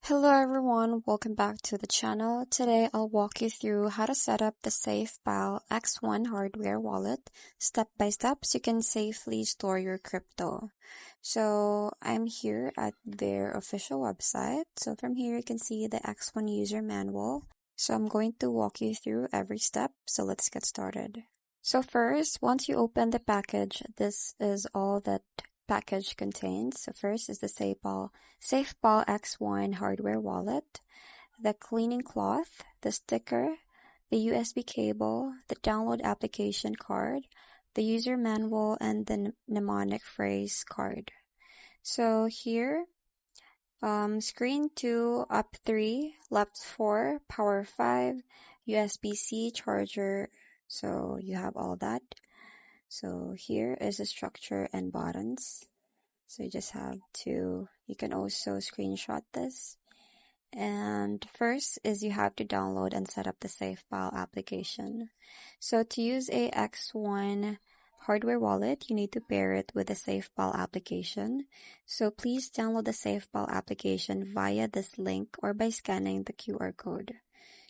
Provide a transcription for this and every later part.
Hello everyone, welcome back to the channel. Today I'll walk you through how to set up the SafePal X1 hardware wallet step by step so you can safely store your crypto. So I'm here at their official website. So from here you can see the X1 user manual. So I'm going to walk you through every step. So let's get started. So first, once you open the package, this is all that package contains. So first is the SafePal X1 hardware wallet, the cleaning cloth, the sticker, the USB cable, the download application card, the user manual, and the mnemonic phrase card. So here, screen 2, up 3, left 4, power 5, USB-C charger. So you have all that. So here is the structure and buttons. So you just have to, you can also screenshot this. And first is you have to download and set up the SafePal application. So to use a X1 hardware wallet, you need to pair it with the SafePal application. So please download the SafePal application via this link or by scanning the QR code.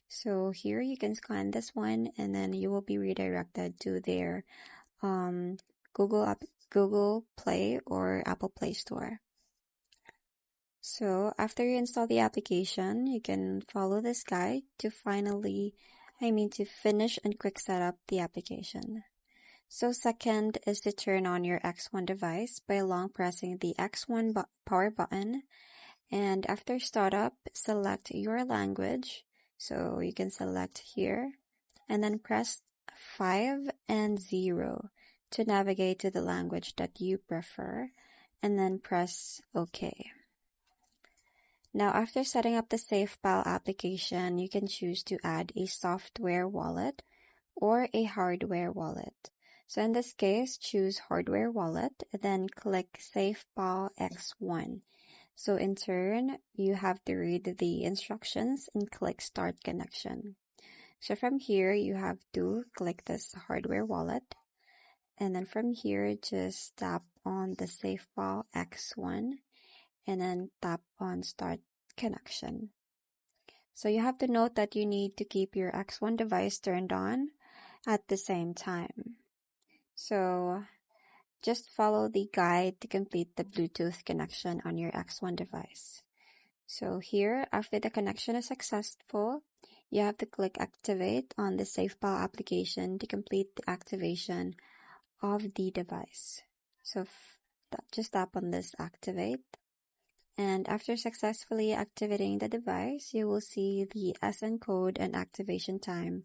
So here you can scan this one and then you will be redirected to their Google Play or Apple Play Store. So after you install the application, you can follow this guide to finish and quick set up the application. So second is to turn on your X1 device by long pressing the X1 power button. And after startup, select your language. So you can select here and then press 5 and 0 to navigate to the language that you prefer, and then press OK. Now, after setting up the SafePal application, you can choose to add a software wallet or a hardware wallet. So in this case, choose hardware wallet, then click SafePal X1. So in turn, you have to read the instructions and click Start Connection. So from here, you have to click this hardware wallet. And then from here, just tap on the SafePal X1 and then tap on Start Connection. So you have to note that you need to keep your X1 device turned on at the same time. So just follow the guide to complete the Bluetooth connection on your X1 device. So here, after the connection is successful, you have to click Activate on the SafePal application to complete the activation of the device. So just tap on this Activate. And after successfully activating the device, you will see the SN code and activation time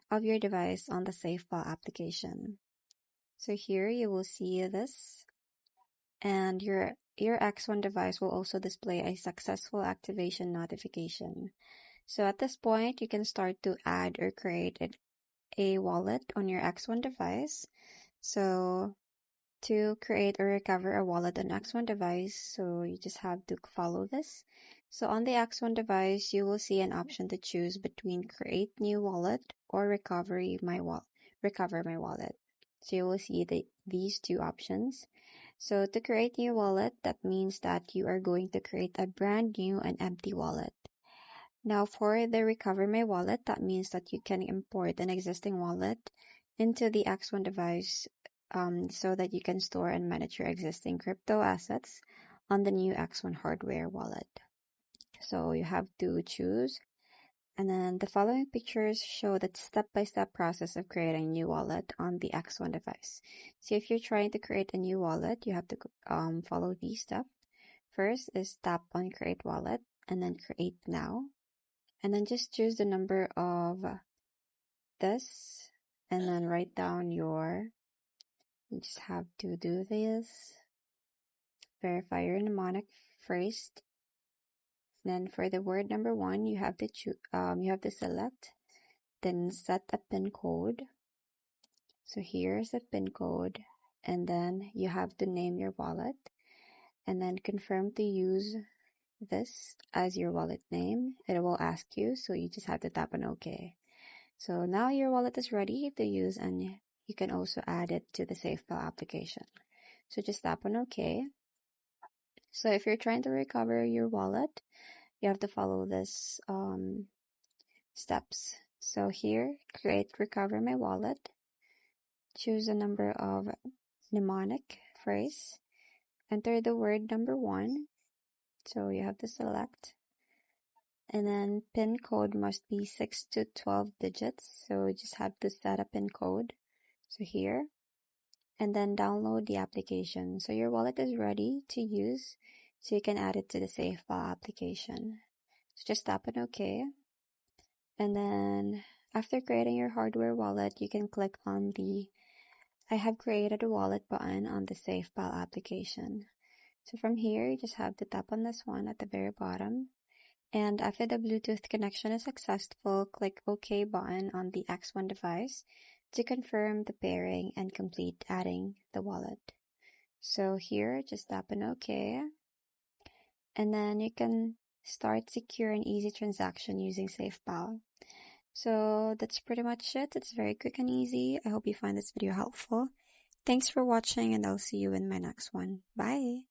of your device on the SafePal application. So here you will see this, and your X1 device will also display a successful activation notification. So at this point, you can start to add or create a wallet on your X1 device. So to create or recover a wallet on X1 device, so you just have to follow this. So on the X1 device, you will see an option to choose between create new wallet or recover my wallet. So you will see these two options. So to create new wallet, that means that you are going to create a brand new and empty wallet. Now for the recover my wallet, that means that you can import an existing wallet into the X1 device so that you can store and manage your existing crypto assets on the new X1 hardware wallet. So you have to choose, and then the following pictures show the step-by-step process of creating a new wallet on the X1 device. So if you're trying to create a new wallet, you have to follow these steps. First is tap on create wallet and then create now. And then just choose the number of this and then write down you just have to do this. Verify your mnemonic phrase. Then for the word number 1, you have to select, then set a PIN code. So here's the PIN code, and then you have to name your wallet and then confirm to use this as your wallet name. It will ask you, so you just have to tap on OK. So now your wallet is ready to use, and you can also add it to the SafePal application. So just tap on OK. So if you're trying to recover your wallet, you have to follow this steps. So here, create recover my wallet. Choose a number of mnemonic phrase. Enter the word number 1. So you have to select. And then PIN code must be 6 to 12 digits. So you just have to set a PIN code. So here. And then download the application. So your wallet is ready to use. So you can add it to the SafePal application. So just tap on OK. And then after creating your hardware wallet, you can click on the I have created a wallet button on the SafePal application. So from here, you just have to tap on this one at the very bottom. And after the Bluetooth connection is successful, click OK button on the X1 device to confirm the pairing and complete adding the wallet. So here, just tap on OK. And then you can start secure and easy transaction using SafePal. So that's pretty much it. It's very quick and easy. I hope you find this video helpful. Thanks for watching, and I'll see you in my next one. Bye!